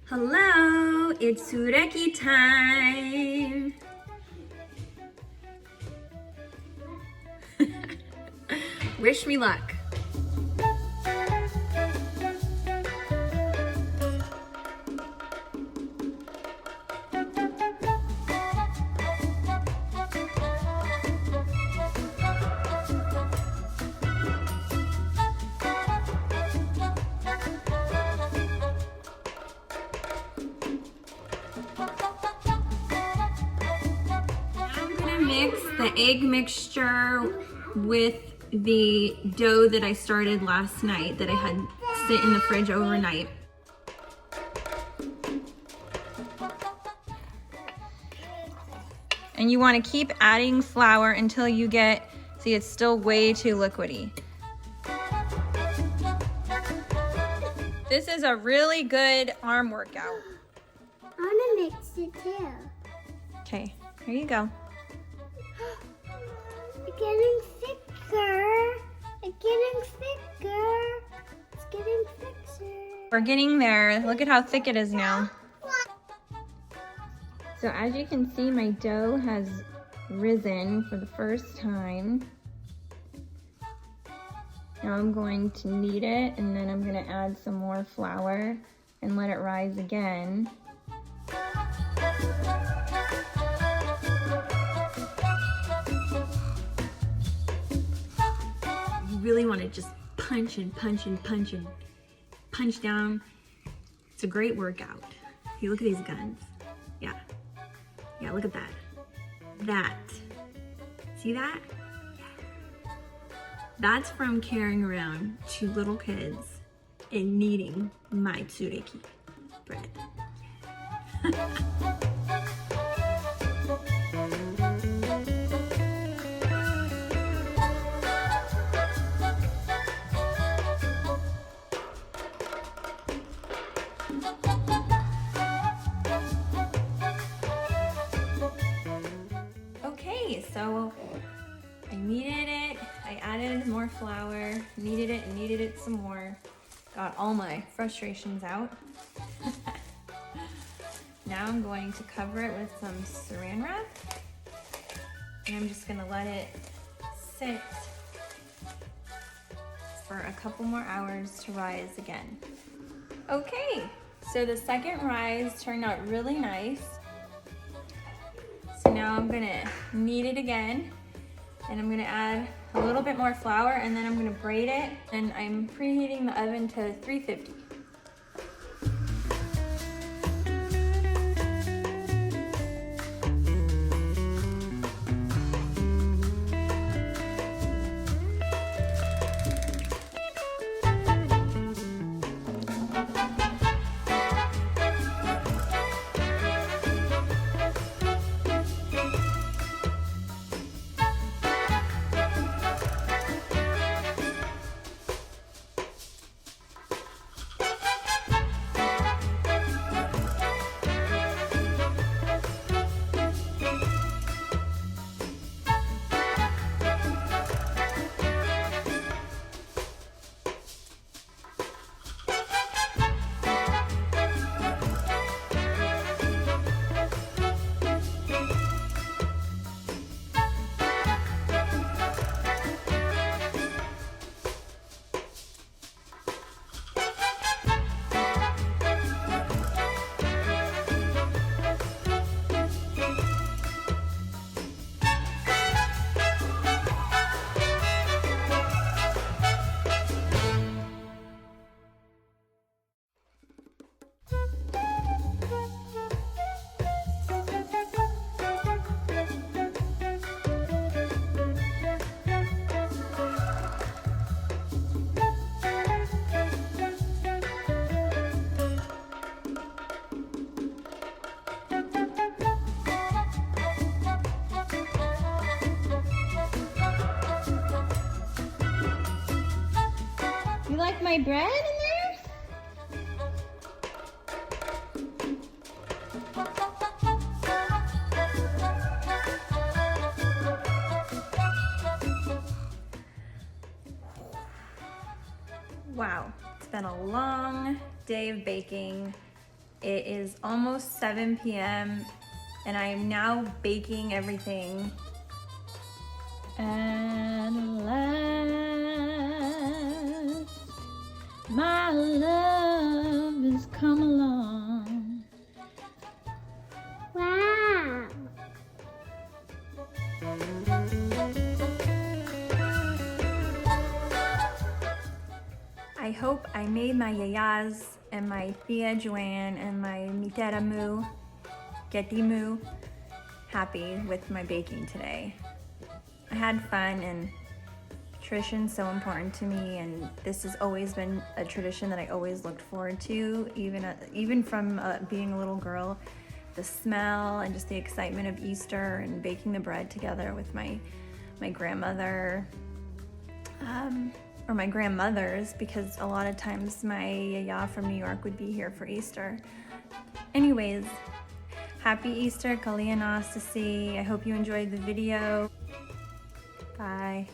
Hello, it's Tsoureki time. Wish me luck. Mix the egg mixture with the dough that I started last night that I had sit in the fridge overnight. And you want to keep adding flour until you get, see, it's still way too liquidy. This is a really good arm workout. I want to mix it too. Okay, here you go. It's getting thicker. It's getting thicker. It's getting thicker. We're getting there. Look at how thick it is now. So as you can see, my dough has risen for the first time. Now I'm going to knead it, and then I'm going to add some more flour and let it rise again. You really want to just punch and punch and punch and punch down. It's a great workout. Hey, look at these guns. Yeah. Yeah, look at that. That. See that? That's from carrying around 2 little kids and kneading my Tsoureki bread. Okay, so I kneaded it, I added more flour, kneaded it and kneaded it some more. Got all my frustrations out. Now I'm going to cover it with some saran wrap. And I'm just gonna let it sit for a couple more hours to rise again. Okay, so the second rise turned out really nice. So now I'm gonna knead it again, and I'm gonna add a little bit more flour, and then I'm gonna braid it, and I'm preheating the oven to 350. You like my bread in there? Wow, it's been a long day of baking, It is almost 7 p.m. and I am now baking everything. And last, my love has come along. Wow. I hope I made my yayas and my tia Joanne and my mitera Moo, Getty Moo, happy with my baking today. I had fun, and tradition's so important to me, and this has always been a tradition that I always looked forward to, even from being a little girl. The smell and just the excitement of Easter and baking the bread together with my grandmother, or my grandmothers, because a lot of times my yaya from New York would be here for Easter. Anyways, happy Easter, Kalianastasi. I hope you enjoyed the video. Bye.